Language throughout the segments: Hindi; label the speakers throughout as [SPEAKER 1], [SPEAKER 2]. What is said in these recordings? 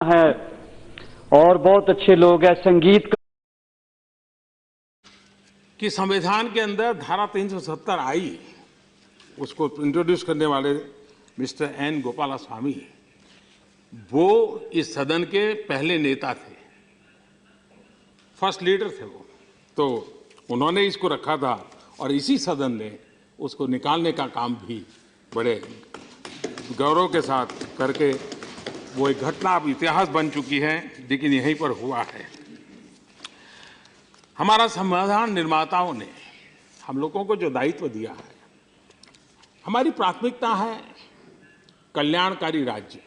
[SPEAKER 1] है और बहुत अच्छे लोग हैं संगीत
[SPEAKER 2] कि संविधान के अंदर धारा 370 आई, उसको इंट्रोड्यूस करने वाले मिस्टर एन गोपालास्वामी, वो इस सदन के पहले नेता थे, फर्स्ट लीडर थे वो। तो उन्होंने इसको रखा था और इसी सदन ने उसको निकालने का काम भी बड़े गौरव के साथ करके वो एक घटना अब इतिहास बन चुकी है, लेकिन यहीं पर हुआ है। हमारा संविधान निर्माताओं ने हम लोगों को जो दायित्व दिया है, हमारी प्राथमिकता है कल्याणकारी राज्य,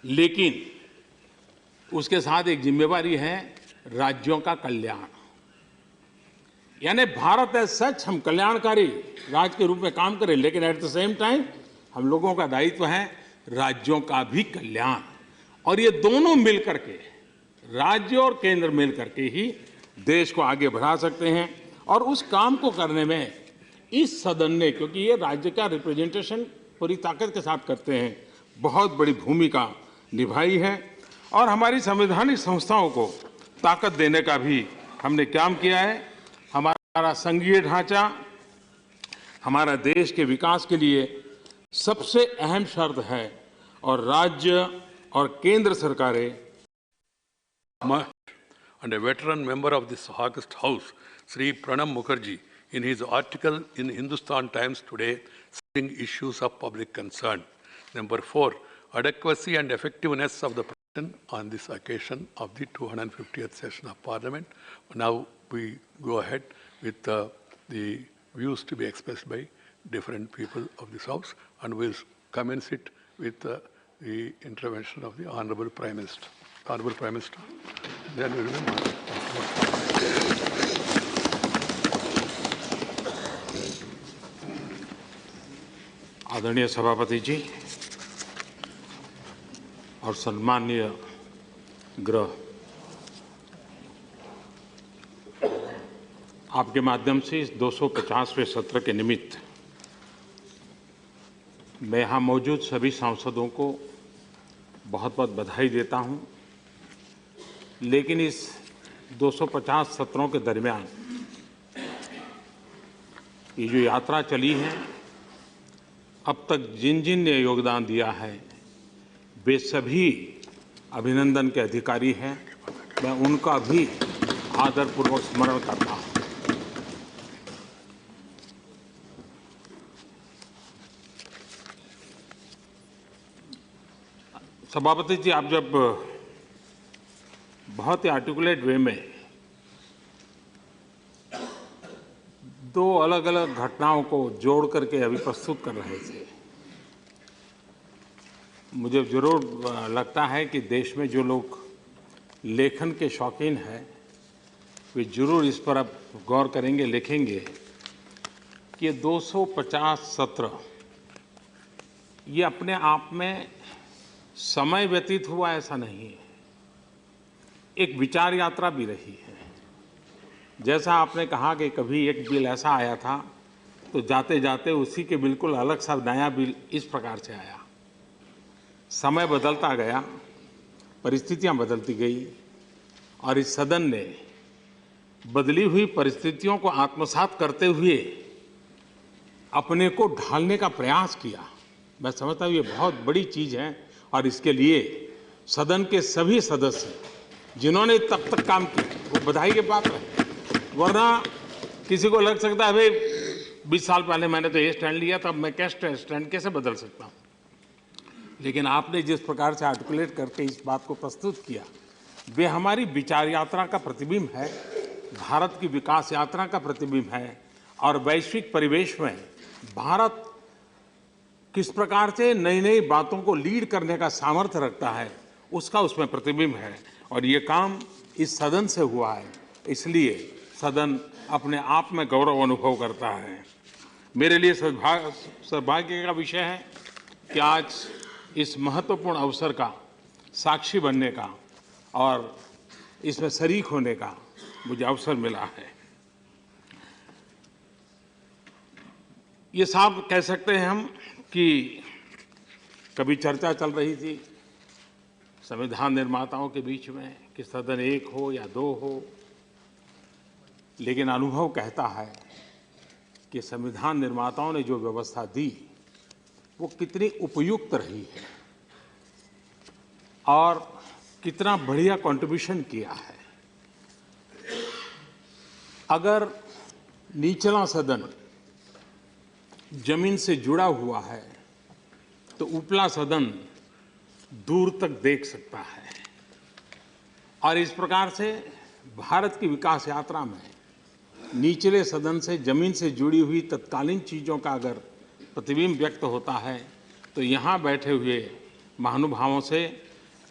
[SPEAKER 2] लेकिन उसके साथ एक जिम्मेवारी है राज्यों का कल्याण। यानी भारत एज सच हम कल्याणकारी राज्य के रूप में काम करें, लेकिन एट द सेम टाइम हम लोगों का दायित्व है राज्यों का भी कल्याण। और ये दोनों मिलकर के, राज्य और केंद्र मिलकर के ही देश को आगे बढ़ा सकते हैं। और उस काम को करने में इस सदन ने, क्योंकि ये राज्य का रिप्रेजेंटेशन पूरी ताकत के साथ करते हैं, बहुत बड़ी भूमिका निभाई है। और हमारी संवैधानिक संस्थाओं को ताकत देने का भी हमने काम किया है। हमारा संघीय ढांचा हमारा देश के विकास के लिए सबसे अहम शर्त है और राज्य और केंद्र सरकारें
[SPEAKER 3] and a veteran member of this august house, Sri Pranam Mukherjee, in his article in Hindustan Times today, citing issues of public concern. Number 4, adequacy and effectiveness of the President on this occasion of the 250th session of Parliament. Now we go ahead with the views to be expressed by different people of this house, and we'll commence it with the intervention of the Honorable Prime Minister. Honorable Prime Minister. Then we remember.
[SPEAKER 2] आदरणीय सभापति जी और सम्माननीय गृह, आपके माध्यम से इस 250वें सत्र के निमित्त मैं यहाँ मौजूद सभी सांसदों को बहुत बहुत बधाई देता हूँ। लेकिन इस 250 सत्रों के दरमियान ये जो यात्रा चली है, अब तक जिन जिन ने योगदान दिया है वे सभी अभिनंदन के अधिकारी हैं। मैं उनका भी आदरपूर्वक स्मरण करता हूँ। सभापति जी, आप जब बहुत ही आर्टिकुलेट वे में दो अलग अलग घटनाओं को जोड़ करके अभी प्रस्तुत कर रहे थे, मुझे जरूर लगता है कि देश में जो लोग लेखन के शौकीन हैं वे जरूर इस पर अब गौर करेंगे, लिखेंगे कि ये 250 सत्र ये अपने आप में समय व्यतीत हुआ ऐसा नहीं है, एक विचार यात्रा भी रही है। जैसा आपने कहा कि कभी एक बिल ऐसा आया था तो जाते जाते उसी के बिल्कुल अलग सा नया बिल इस प्रकार से आया। समय बदलता गया, परिस्थितियां बदलती गई और इस सदन ने बदली हुई परिस्थितियों को आत्मसात करते हुए अपने को ढालने का प्रयास किया। मैं समझता हूँ ये बहुत बड़ी चीज़ है और इसके लिए सदन के सभी सदस्य जिन्होंने तब तक काम किया वो बधाई के पात्र हैं। वरना किसी को लग सकता है भाई 20 साल पहले मैंने तो ये स्टैंड लिया था, अब मैं क्या स्टैंड कैसे बदल सकता हूँ। लेकिन आपने जिस प्रकार से आर्टिकुलेट करके इस बात को प्रस्तुत किया वे हमारी विचार यात्रा का प्रतिबिंब है, भारत की विकास यात्रा का प्रतिबिंब है और वैश्विक परिवेश में भारत किस प्रकार से नई नई बातों को लीड करने का सामर्थ्य रखता है उसका उसमें प्रतिबिंब है। और ये काम इस सदन से हुआ है, इसलिए सदन अपने आप में गौरव अनुभव करता है। मेरे लिए सौभाग्य का विषय है कि आज इस महत्वपूर्ण अवसर का साक्षी बनने का और इसमें शरीक होने का मुझे अवसर मिला है। ये साफ कह सकते हैं हम कि कभी चर्चा चल रही थी संविधान निर्माताओं के बीच में कि सदन एक हो या दो हो, लेकिन अनुभव कहता है कि संविधान निर्माताओं ने जो व्यवस्था दी वो कितनी उपयुक्त रही है और कितना बढ़िया कंट्रीब्यूशन किया है। अगर निचला सदन जमीन से जुड़ा हुआ है तो उपला सदन दूर तक देख सकता है और इस प्रकार से भारत की विकास यात्रा में निचले सदन से जमीन से जुड़ी हुई तत्कालीन चीज़ों का अगर प्रतिबिंब व्यक्त होता है तो यहाँ बैठे हुए महानुभावों से,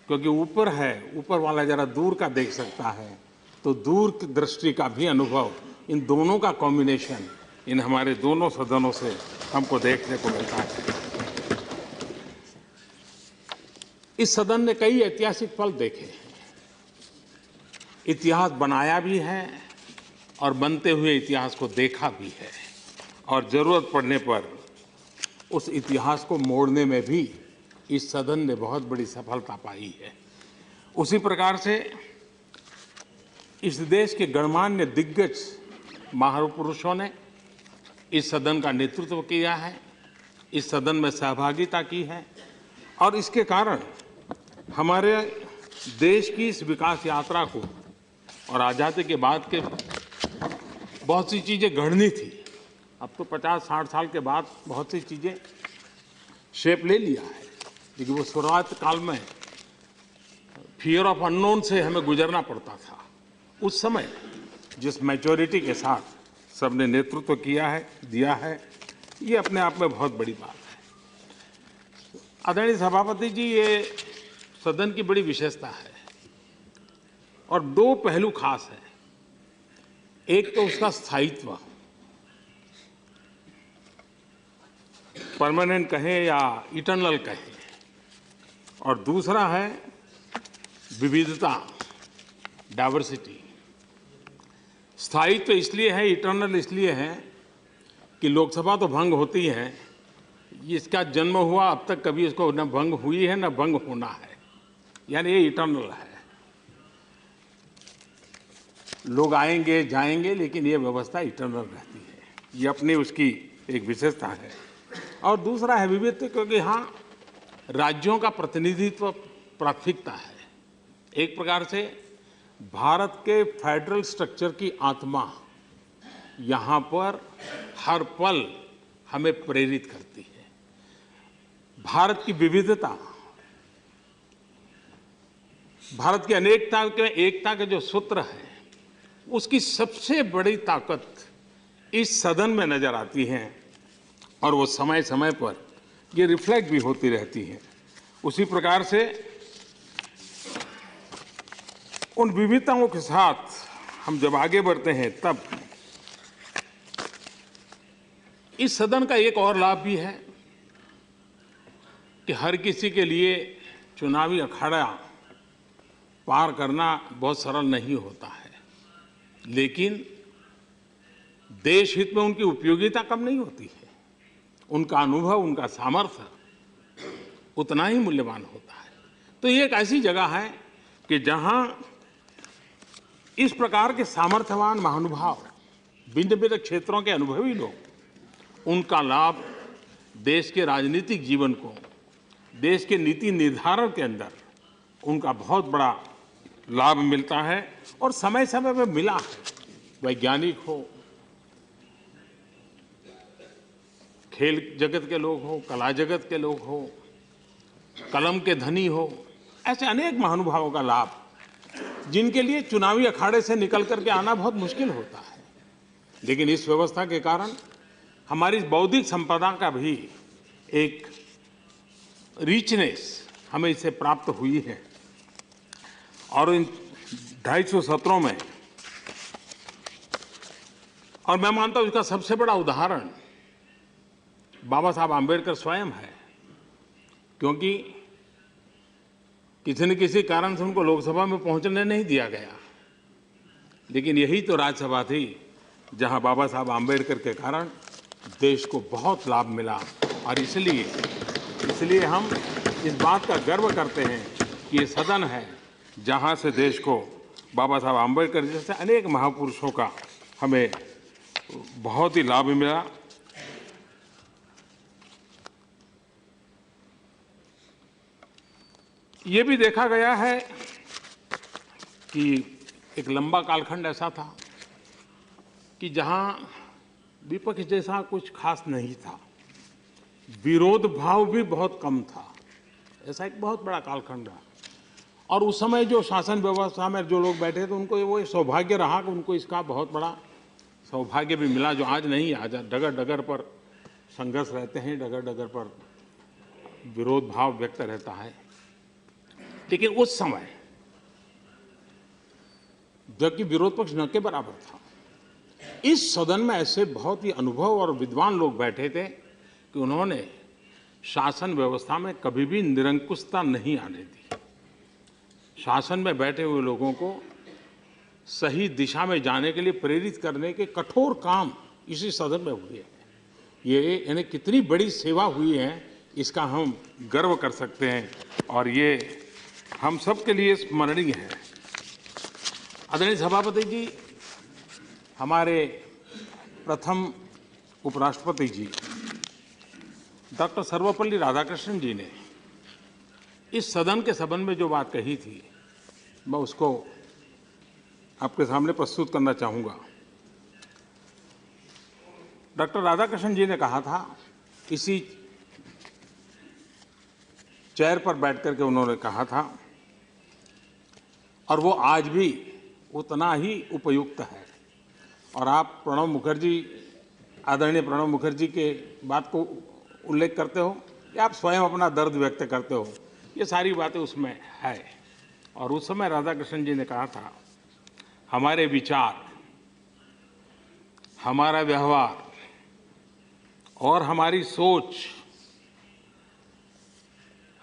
[SPEAKER 2] क्योंकि ऊपर है, ऊपर वाला जरा दूर का देख सकता है, तो दूर की दृष्टि का भी अनुभव इन दोनों का कॉम्बिनेशन इन हमारे दोनों सदनों से हमको देखने को मिलता है। इस सदन ने कई ऐतिहासिक पल देखे हैं, इतिहास बनाया भी है और बनते हुए इतिहास को देखा भी है और जरूरत पड़ने पर उस इतिहास को मोड़ने में भी इस सदन ने बहुत बड़ी सफलता पाई है। उसी प्रकार से इस देश के गणमान्य दिग्गज महापुरुषों ने इस सदन का नेतृत्व किया है, इस सदन में सहभागिता की है और इसके कारण हमारे देश की इस विकास यात्रा को और आज़ादी के बाद के बहुत सी चीज़ें गढ़नी थी। अब तो 50-60 साल के बाद बहुत सी चीज़ें शेप ले लिया है, लेकिन वो शुरुआत काल में फियर ऑफ अननोन से हमें गुजरना पड़ता था। उस समय जिस मैच्योरिटी के साथ सबने नेतृत्व किया है, दिया है, ये अपने आप में बहुत बड़ी बात है। आदरणीय सभापति जी, ये सदन की बड़ी विशेषता है और दो पहलू खास हैं। एक तो उसका स्थायित्व, परमानेंट कहें या इटर्नल कहें, और दूसरा है विविधता, डाइवर्सिटी। स्थायित्व इसलिए है, इटर्नल इसलिए है कि लोकसभा तो भंग होती है, इसका जन्म हुआ अब तक कभी इसको न भंग हुई है न भंग होना है, यानी ये इटर्नल है। लोग आएंगे जाएंगे लेकिन ये व्यवस्था इटर्नल रहती है, ये अपनी उसकी एक विशेषता है। और दूसरा है विविधता, क्योंकि यहाँ राज्यों का प्रतिनिधित्व प्राथमिकता है। एक प्रकार से भारत के फेडरल स्ट्रक्चर की आत्मा यहाँ पर हर पल हमें प्रेरित करती है। भारत की विविधता, भारत की अनेकता के एकता के जो सूत्र है, उसकी सबसे बड़ी ताकत इस सदन में नजर आती है और वो समय समय पर ये रिफ्लेक्ट भी होती रहती है। उसी प्रकार से उन विविधताओं के साथ हम जब आगे बढ़ते हैं तब इस सदन का एक और लाभ भी है कि हर किसी के लिए चुनावी अखाड़ा पार करना बहुत सरल नहीं होता है, लेकिन देश हित में उनकी उपयोगिता कम नहीं होती है। उनका अनुभव, उनका सामर्थ्य उतना ही मूल्यवान होता है। तो ये एक ऐसी जगह है कि जहां इस प्रकार के सामर्थ्यवान महानुभाव, भिन्न भिन्न क्षेत्रों के अनुभवी लोग, उनका लाभ देश के राजनीतिक जीवन को, देश के नीति निर्धारण के अंदर उनका बहुत बड़ा लाभ मिलता है और समय समय में मिला है। वैज्ञानिक हो, खेल जगत के लोग हो, कला जगत के लोग हो, कलम के धनी हो, ऐसे अनेक महानुभावों का लाभ, जिनके लिए चुनावी अखाड़े से निकल करके आना बहुत मुश्किल होता है। लेकिन इस व्यवस्था के कारण हमारी बौद्धिक संपदा का भी एक रिचनेस हमें इससे प्राप्त हुई है। और इन 250 सत्रों में, और मैं मानता हूं इसका सबसे बड़ा उदाहरण बाबा साहब आम्बेडकर स्वयं है, क्योंकि किसी न किसी कारण से उनको लोकसभा में पहुंचने नहीं दिया गया, लेकिन यही तो राज्यसभा थी जहां बाबा साहब आम्बेडकर के कारण देश को बहुत लाभ मिला। और इसलिए हम इस बात का गर्व करते हैं कि ये सदन है जहां से देश को बाबा साहब आम्बेडकर जैसे अनेक महापुरुषों का हमें बहुत ही लाभ मिला। ये भी देखा गया है कि एक लंबा कालखंड ऐसा था कि जहां विपक्ष जैसा कुछ खास नहीं था, विरोध भाव भी बहुत कम था। ऐसा एक बहुत बड़ा कालखंड रहा और उस समय जो शासन व्यवस्था में जो लोग बैठे थे उनको वो सौभाग्य रहा कि उनको इसका बहुत बड़ा सौभाग्य भी मिला, जो आज नहीं। आज डगर डगर पर संघर्ष रहते हैं, डगर डगर पर विरोध भाव व्यक्त रहता है। लेकिन उस समय जबकि विरोध पक्ष न के बराबर था, इस सदन में ऐसे बहुत ही अनुभव और विद्वान लोग बैठे थे कि उन्होंने शासन व्यवस्था में कभी भी निरंकुशता नहीं आने दी। शासन में बैठे हुए लोगों को सही दिशा में जाने के लिए प्रेरित करने के कठोर काम इसी सदन में हुए हैं। ये इन्हें कितनी बड़ी सेवा हुई है, इसका हम गर्व कर सकते हैं और ये हम सब के लिए स्मरणीय है। आदरणीय सभापति जी, हमारे प्रथम उपराष्ट्रपति जी डॉक्टर सर्वपल्ली राधाकृष्णन जी ने इस सदन के संबंध में जो बात कही थी, मैं उसको आपके सामने प्रस्तुत करना चाहूँगा। डॉक्टर राधाकृष्णन जी ने कहा था, इसी चेयर पर बैठ करके उन्होंने कहा था, और वो आज भी उतना ही उपयुक्त है। और आप प्रणब मुखर्जी, आदरणीय प्रणब मुखर्जी के बात को उल्लेख करते हो या आप स्वयं अपना दर्द व्यक्त करते हो, ये सारी बातें उसमें है। और उस समय राधाकृष्णन जी ने कहा था, हमारे विचार, हमारा व्यवहार और हमारी सोच,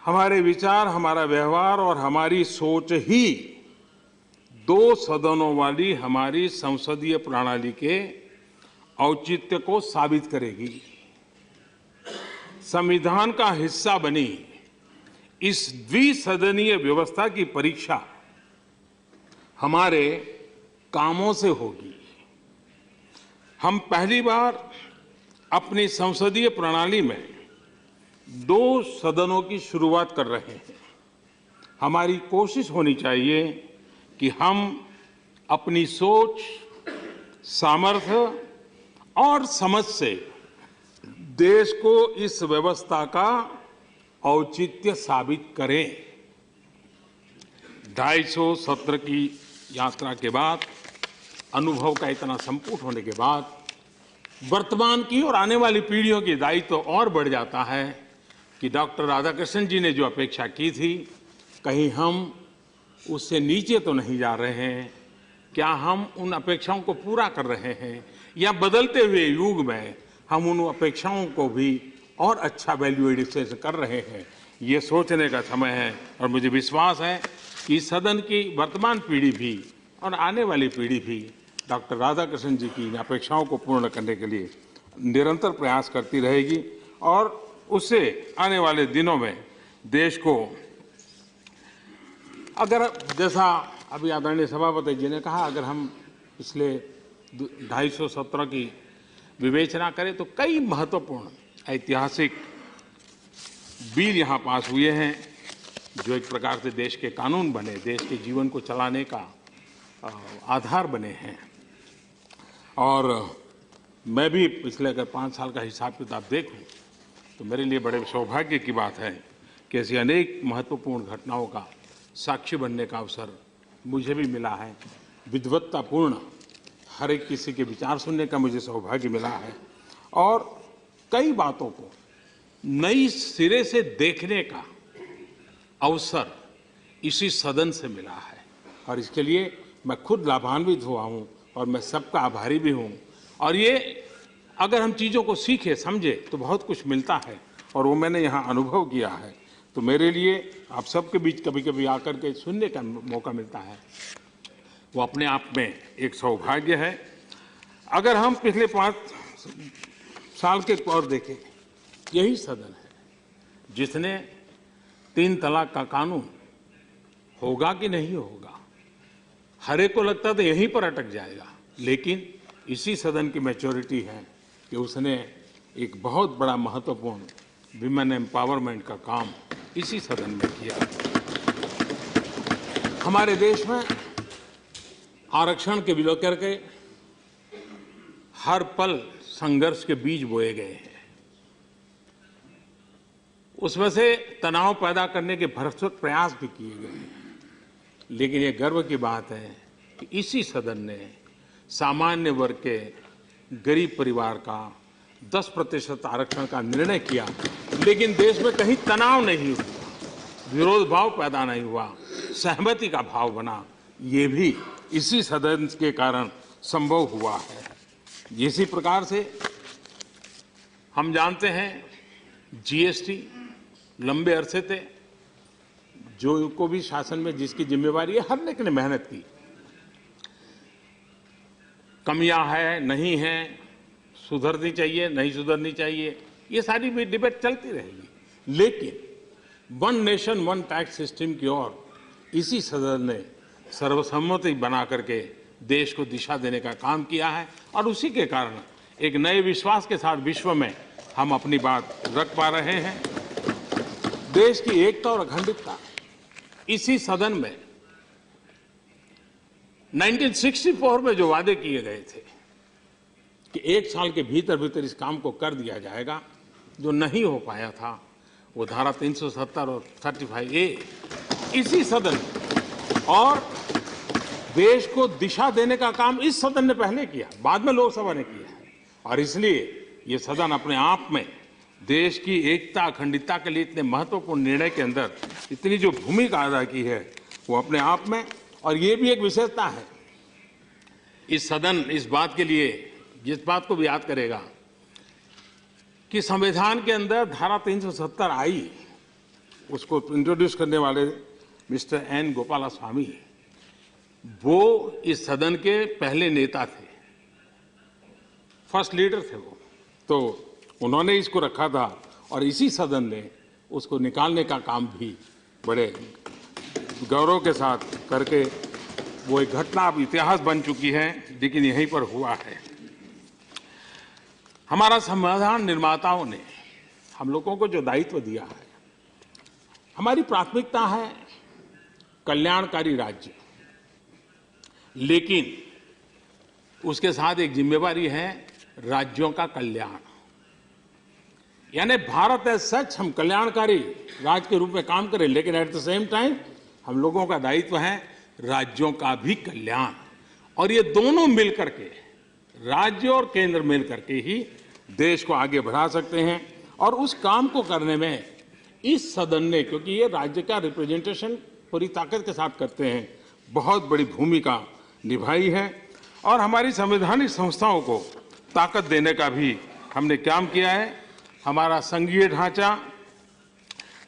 [SPEAKER 2] हमारे विचार, हमारा व्यवहार और हमारी सोच ही दो सदनों वाली हमारी संसदीय प्रणाली के औचित्य को साबित करेगी। संविधान का हिस्सा बनी इस द्विसदनीय व्यवस्था की परीक्षा हमारे कामों से होगी। हम पहली बार अपनी संसदीय प्रणाली में दो सदनों की शुरुआत कर रहे हैं। हमारी कोशिश होनी चाहिए कि हम अपनी सोच, सामर्थ्य और समझ से देश को इस व्यवस्था का औचित्य साबित करें। 250 सत्र की यात्रा के बाद, अनुभव का इतना संपुट होने के बाद, वर्तमान की और आने वाली पीढ़ियों की दायित्व तो और बढ़ जाता है कि डॉक्टर राधाकृष्णन जी ने जो अपेक्षा की थी, कहीं हम उससे नीचे तो नहीं जा रहे हैं। क्या हम उन अपेक्षाओं को पूरा कर रहे हैं या बदलते हुए युग में हम उन अपेक्षाओं को भी और अच्छा वैल्यू एडिशन कर रहे हैं, ये सोचने का समय है। और मुझे विश्वास है कि सदन की वर्तमान पीढ़ी भी और आने वाली पीढ़ी भी डॉक्टर राधाकृष्णन जी की इन अपेक्षाओं को पूर्ण करने के लिए निरंतर प्रयास करती रहेगी और उससे आने वाले दिनों में देश को, अगर जैसा अभी आदरणीय सभापति जी ने कहा, अगर हम पिछले 250 सत्रों की विवेचना करें तो कई महत्वपूर्ण ऐतिहासिक बिल यहाँ पास हुए हैं जो एक प्रकार से देश के कानून बने, देश के जीवन को चलाने का आधार बने हैं। और मैं भी पिछले अगर 5 साल का हिसाब किताब देखूं तो मेरे लिए बड़े सौभाग्य की बात है कि ऐसी अनेक महत्वपूर्ण घटनाओं का साक्षी बनने का अवसर मुझे भी मिला है। विद्वत्तापूर्ण हर एक किसी के विचार सुनने का मुझे सौभाग्य मिला है और कई बातों को नई सिरे से देखने का अवसर इसी सदन से मिला है और इसके लिए मैं खुद लाभान्वित हुआ हूँ और मैं सबका आभारी भी हूँ। और ये अगर हम चीज़ों को सीखे समझे तो बहुत कुछ मिलता है और वो मैंने यहाँ अनुभव किया है। तो मेरे लिए आप सबके बीच कभी कभी आकर के सुनने का मौका मिलता है, वो अपने आप में एक सौभाग्य है। अगर हम पिछले 5 साल के तौर देखें, यही सदन है जिसने 3 तलाक का कानून होगा कि नहीं होगा, हर एक को लगता तो यहीं पर अटक जाएगा, लेकिन इसी सदन की मैच्योरिटी है कि उसने एक बहुत बड़ा महत्वपूर्ण विमेन एम्पावरमेंट का काम इसी सदन में किया। हमारे देश में आरक्षण के विरोध करके हर पल संघर्ष के बीज बोए गए हैं। उसमें से तनाव पैदा करने के भरसक प्रयास भी किए गए हैं, लेकिन ये गर्व की बात है कि इसी सदन ने सामान्य वर्ग के गरीब परिवार का 10% आरक्षण का निर्णय किया, लेकिन देश में कहीं तनाव नहीं हुआ, विरोध भाव पैदा नहीं हुआ, सहमति का भाव बना। ये भी इसी सदन के कारण संभव हुआ है। इसी प्रकार से हम जानते हैं जीएसटी लंबे अरसे से जो को भी शासन में जिसकी जिम्मेवारी है, हर एक ने मेहनत की। कमियां है नहीं है, सुधरनी चाहिए नहीं सुधरनी चाहिए, ये सारी भी डिबेट चलती रहेगी, लेकिन one nation one tax system की ओर इसी सदन ने सर्वसम्मति बना करके देश को दिशा देने का काम किया है, और उसी के कारण एक नए विश्वास के साथ विश्व में हम अपनी बात रख पा रहे हैं। देश की एकता और अखंडता इसी सदन में 1964 में जो वादे किए गए थे कि 1 साल के भीतर भीतर इस काम को कर दिया जाएगा, जो नहीं हो पाया था, वो धारा 370 और 35A इसी सदन और देश को दिशा देने का काम इस सदन ने पहले किया, बाद में लोकसभा ने किया है। और इसलिए ये सदन अपने आप में देश की एकता अखंडता के लिए इतने महत्वपूर्ण निर्णय के अंदर इतनी जो भूमिका अदा की है, वो अपने आप में, और ये भी एक विशेषता है इस सदन इस बात के लिए, जिस बात को भी याद करेगा कि संविधान के अंदर धारा 370 आई, उसको इंट्रोड्यूस करने वाले मिस्टर एन गोपालास्वामी, वो इस सदन के पहले नेता थे, फर्स्ट लीडर थे वो, तो उन्होंने इसको रखा था और इसी सदन ने उसको निकालने का काम भी बड़े गौरव के साथ करके, वो एक घटना अब इतिहास बन चुकी है, लेकिन यहीं पर हुआ है। हमारा संविधान निर्माताओं ने हम लोगों को जो दायित्व दिया है, हमारी प्राथमिकता है कल्याणकारी राज्य, लेकिन उसके साथ एक जिम्मेवारी है राज्यों का कल्याण। यानी भारत एज सच हम कल्याणकारी राज्य के रूप में काम करें, लेकिन एट द सेम टाइम हम लोगों का दायित्व है राज्यों का भी कल्याण, और ये दोनों मिलकर के, राज्य और केंद्र मिलकर के ही देश को आगे बढ़ा सकते हैं। और उस काम को करने में इस सदन ने, क्योंकि ये राज्य का रिप्रेजेंटेशन पूरी ताकत के साथ करते हैं, बहुत बड़ी भूमिका निभाई है। और हमारी संवैधानिक संस्थाओं को ताकत देने का भी हमने काम किया है। हमारा संघीय ढांचा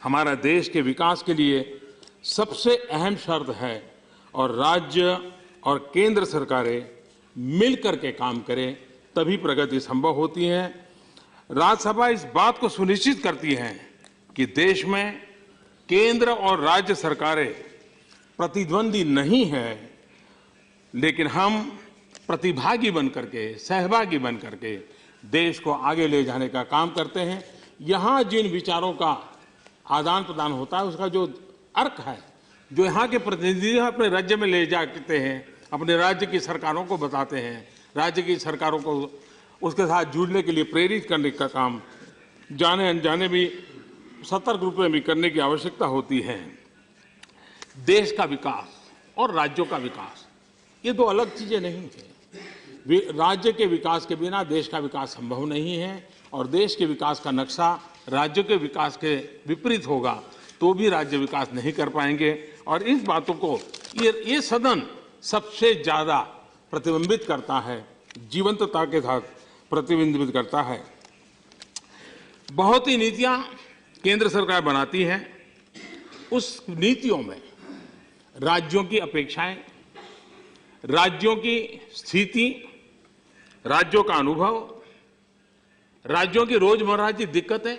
[SPEAKER 2] हमारा देश के विकास के लिए सबसे अहम शर्त है, और राज्य और केंद्र सरकारें मिलकर के काम करें तभी प्रगति संभव होती है। राज्यसभा इस बात को सुनिश्चित करती है कि देश में केंद्र और राज्य सरकारें प्रतिद्वंदी नहीं है, लेकिन हम प्रतिभागी बनकर के, सहभागी बनकर के देश को आगे ले जाने का काम करते हैं। यहाँ जिन विचारों का आदान प्रदान होता है, उसका जो अर्क है, जो यहाँ के प्रतिनिधि अपने राज्य में ले जाते हैं, अपने राज्य की सरकारों को बताते हैं, राज्य की सरकारों को उसके साथ जुड़ने के लिए प्रेरित करने का काम जाने अनजाने भी सतर्क रूप में भी करने की आवश्यकता होती है। देश का विकास और राज्यों का विकास ये दो अलग चीजें नहीं हैं। राज्य के विकास के बिना देश का विकास संभव नहीं है, और देश के विकास का नक्शा राज्यों के विकास के विपरीत होगा तो भी राज्य विकास नहीं कर पाएंगे। और इस बातों को ये सदन सबसे ज्यादा प्रतिबिंबित करता है, जीवंतता के साथ प्रतिबिंबित करता है। बहुत ही नीतियां केंद्र सरकार बनाती है, उस नीतियों में राज्यों की अपेक्षाएं, राज्यों की स्थिति, राज्यों का अनुभव, राज्यों की रोजमर्रा की दिक्कतें,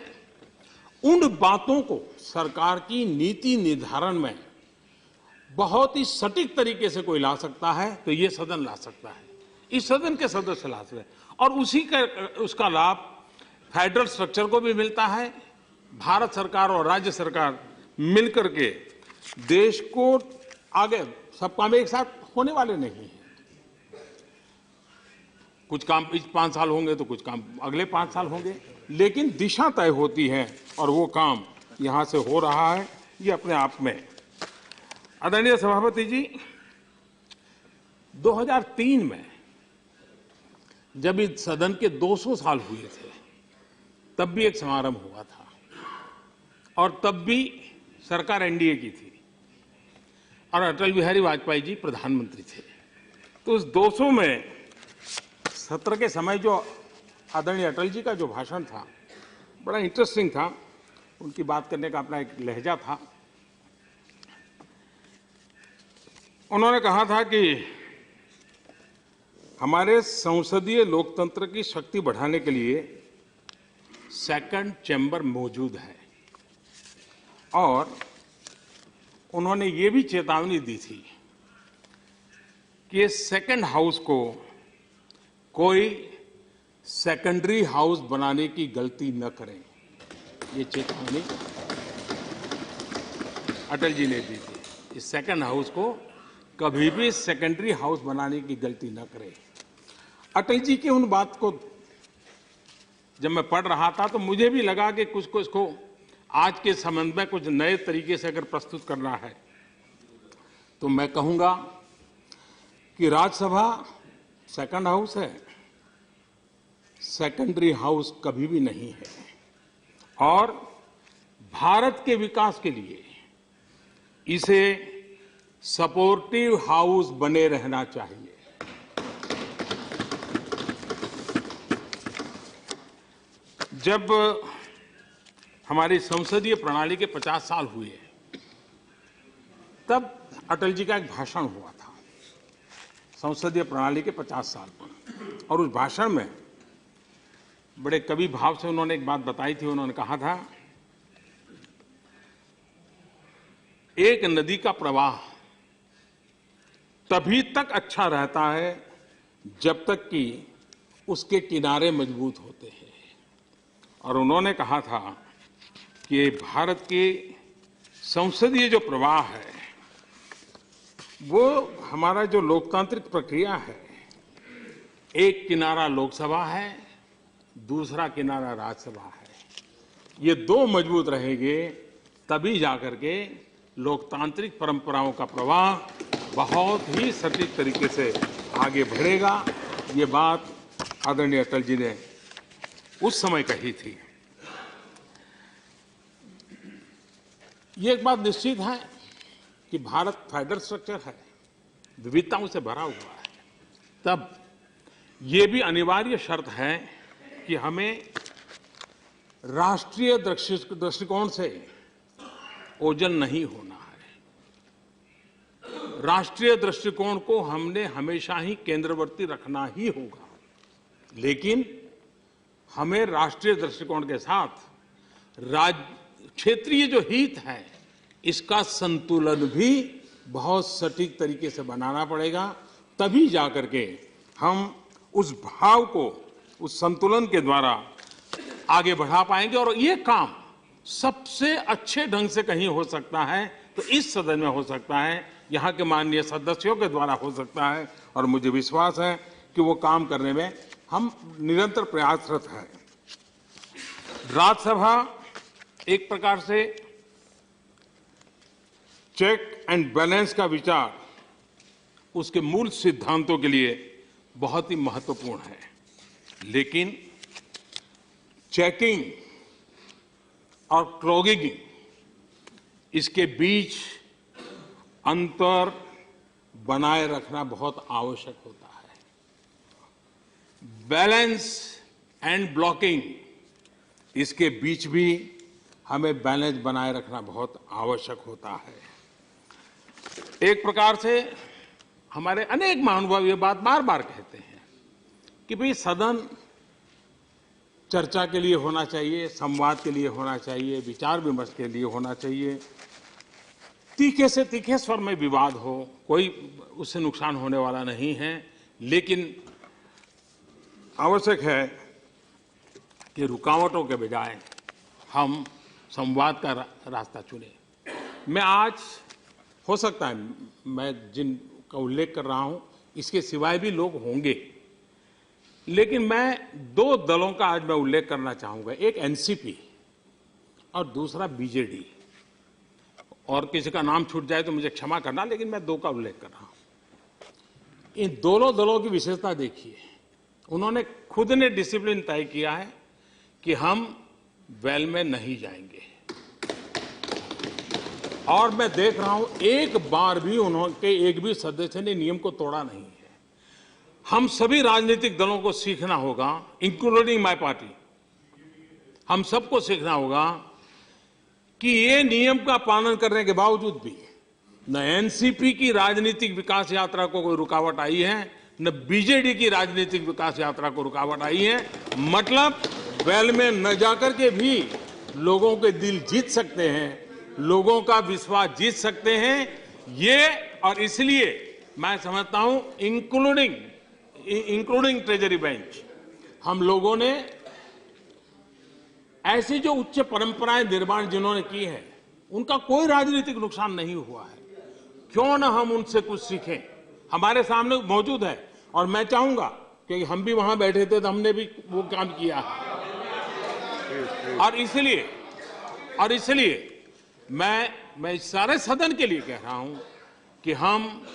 [SPEAKER 2] उन बातों को सरकार की नीति निर्धारण में बहुत ही सटीक तरीके से कोई ला सकता है तो ये सदन ला सकता है, इस सदन के सदस्य ला सकते हैं। और उसी का उसका लाभ फेडरल स्ट्रक्चर को भी मिलता है। भारत सरकार और राज्य सरकार मिलकर के देश को आगे, सब काम एक साथ होने वाले नहीं है। कुछ काम इस 5 साल होंगे तो कुछ काम अगले 5 साल होंगे, लेकिन दिशा तय होती है और वो काम यहां से हो रहा है, ये अपने आप में। आदरणीय सभापति जी, 2003 में जब इस सदन के 200 साल हुए थे, तब भी एक समारंभ हुआ था और तब भी सरकार एनडीए की थी और अटल बिहारी वाजपेयी जी प्रधानमंत्री थे। तो उस 200 में सत्र के समय जो आदरणीय अटल जी का जो भाषण था, बड़ा इंटरेस्टिंग था। उनकी बात करने का अपना एक लहजा था। उन्होंने कहा था कि हमारे संसदीय लोकतंत्र की शक्ति बढ़ाने के लिए सेकंड चैम्बर मौजूद है, और उन्होंने ये भी चेतावनी दी थी कि सेकंड हाउस को कोई सेकेंडरी हाउस बनाने की गलती न करें। ये चेतावनी अटल जी ने दी थी, इस सेकंड हाउस को कभी भी सेकेंडरी हाउस बनाने की गलती न करें। अटल जी की उन बात को जब मैं पढ़ रहा था तो मुझे भी लगा कि कुछ को इसको आज के संबंध में कुछ नए तरीके से अगर प्रस्तुत करना है तो मैं कहूंगा कि राज्यसभा सेकंड हाउस है, सेकेंडरी हाउस कभी भी नहीं है, और भारत के विकास के लिए इसे सपोर्टिव हाउस बने रहना चाहिए। जब हमारी संसदीय प्रणाली के 50 साल हुए, तब अटल जी का एक भाषण हुआ था संसदीय प्रणाली के 50 साल पर, और उस भाषण में बड़े कवि भाव से उन्होंने एक बात बताई थी। उन्होंने कहा था, एक नदी का प्रवाह तभी तक अच्छा रहता है जब तक कि उसके किनारे मजबूत होते हैं। और उन्होंने कहा था कि भारत के संसदीय जो प्रवाह है, वो हमारा जो लोकतांत्रिक प्रक्रिया है, एक किनारा लोकसभा है, दूसरा किनारा राज्यसभा है। ये दो मजबूत रहेंगे तभी जाकर के लोकतांत्रिक परंपराओं का प्रवाह बहुत ही सटीक तरीके से आगे बढ़ेगा। ये बात आदरणीय अटल जी ने उस समय कही थी। ये एक बात निश्चित है कि भारत फेडरल स्ट्रक्चर है, विविधताओं से भरा हुआ है, तब ये भी अनिवार्य शर्त है कि हमें राष्ट्रीय दृष्टिकोण से ओझल नहीं होना है। राष्ट्रीय दृष्टिकोण को हमने हमेशा ही केंद्रवर्ती रखना ही होगा, लेकिन हमें राष्ट्रीय दृष्टिकोण के साथ क्षेत्रीय जो हित है, इसका संतुलन भी बहुत सटीक तरीके से बनाना पड़ेगा। तभी जाकर के हम उस भाव को, उस संतुलन के द्वारा आगे बढ़ा पाएंगे। और ये काम सबसे अच्छे ढंग से कहीं हो सकता है तो इस सदन में हो सकता है, यहाँ के माननीय सदस्यों के द्वारा हो सकता है, और मुझे विश्वास है कि वो काम करने में हम निरंतर प्रयासरत हैं। राज्यसभा एक प्रकार से चेक एंड बैलेंस का विचार, उसके मूल सिद्धांतों के लिए बहुत ही महत्वपूर्ण है, लेकिन चेकिंग और क्लॉगिंग, इसके बीच अंतर बनाए रखना बहुत आवश्यक होता है। बैलेंस एंड ब्लॉकिंग, इसके बीच भी हमें बैलेंस बनाए रखना बहुत आवश्यक होता है। एक प्रकार से हमारे अनेक महानुभाव ये बात बार बार कहते हैं कि भाई सदन चर्चा के लिए होना चाहिए, संवाद के लिए होना चाहिए, विचार विमर्श के लिए होना चाहिए। तीखे से तीखे स्वर में विवाद हो, कोई उससे नुकसान होने वाला नहीं है, लेकिन आवश्यक है कि रुकावटों के बजाय हम संवाद का रास्ता चुनें। मैं आज, हो सकता है मैं जिनका उल्लेख कर रहा हूं इसके सिवाय भी लोग होंगे, लेकिन मैं दो दलों का आज मैं उल्लेख करना चाहूंगा, एक एनसीपी और दूसरा बीजेडी। और किसी का नाम छूट जाए तो मुझे क्षमा करना, लेकिन मैं दो का उल्लेख कर रहा हूं। इन दोनों दलों की विशेषता देखिए, उन्होंने खुद ने डिसिप्लिन तय किया है कि हम वेल में नहीं जाएंगे, और मैं देख रहा हूं एक बार भी उन्होंने एक भी सदस्य ने नियम को तोड़ा नहीं है। हम सभी राजनीतिक दलों को सीखना होगा, इंक्लूडिंग माय पार्टी, हम सबको सीखना होगा कि ये नियम का पालन करने के बावजूद भी न एनसीपी की राजनीतिक विकास यात्रा को कोई रुकावट आई है, न बीजेडी की राजनीतिक विकास यात्रा को रुकावट आई है। मतलब वेल में न जाकर के भी लोगों के दिल जीत सकते हैं, लोगों का विश्वास जीत सकते हैं ये। और इसलिए मैं समझता हूं इंक्लूडिंग ट्रेजरी बेंच, हम लोगों ने ऐसी जो उच्च परंपराएं निर्माण जिन्होंने की है उनका कोई राजनीतिक नुकसान नहीं हुआ है। क्यों न हम उनसे कुछ सीखें, हमारे सामने मौजूद है। और मैं चाहूंगा कि हम भी वहां बैठे थे तो हमने भी वो काम किया है। और इसलिए मैं इस सारे सदन के लिए कह रहा हूं कि हम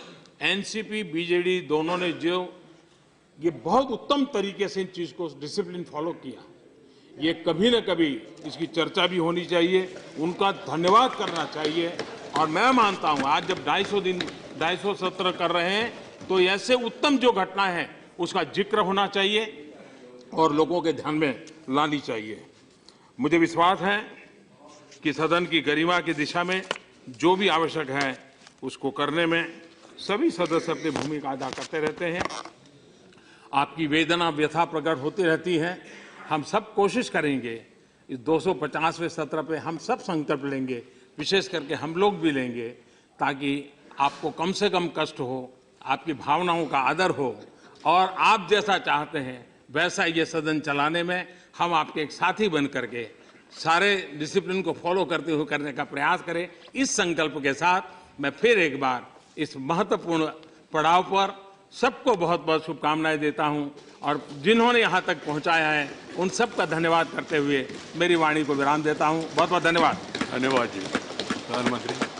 [SPEAKER 2] एनसीपी बीजेडी दोनों ने जो ये बहुत उत्तम तरीके से इन चीज को डिसिप्लिन फॉलो किया, ये कभी न कभी इसकी चर्चा भी होनी चाहिए, उनका धन्यवाद करना चाहिए। और मैं मानता हूं आज जब 250 सत्र कर रहे हैं तो ऐसे उत्तम जो घटना है उसका जिक्र होना चाहिए और लोगों के ध्यान में लानी चाहिए। मुझे विश्वास है कि सदन की गरिमा की दिशा में जो भी आवश्यक है उसको करने में सभी सदस्य अपनी भूमिका अदा करते रहते हैं। आपकी वेदना व्यथा प्रकट होती रहती है। हम सब कोशिश करेंगे इस 250वें सत्र पे हम सब संकल्प लेंगे, विशेष करके हम लोग भी लेंगे, ताकि आपको कम से कम कष्ट हो, आपकी भावनाओं का आदर हो और आप जैसा चाहते हैं वैसा ये सदन चलाने में हम आपके एक साथी बन करके सारे डिसिप्लिन को फॉलो करते हुए करने का प्रयास करें। इस संकल्प के साथ मैं फिर एक बार इस महत्वपूर्ण पड़ाव पर सबको बहुत बहुत शुभकामनाएं देता हूं और जिन्होंने यहां तक पहुंचाया है उन सब का धन्यवाद करते हुए मेरी वाणी को विराम देता हूं। बहुत बहुत धन्यवाद।
[SPEAKER 3] धन्यवाद जी प्रधानमंत्री।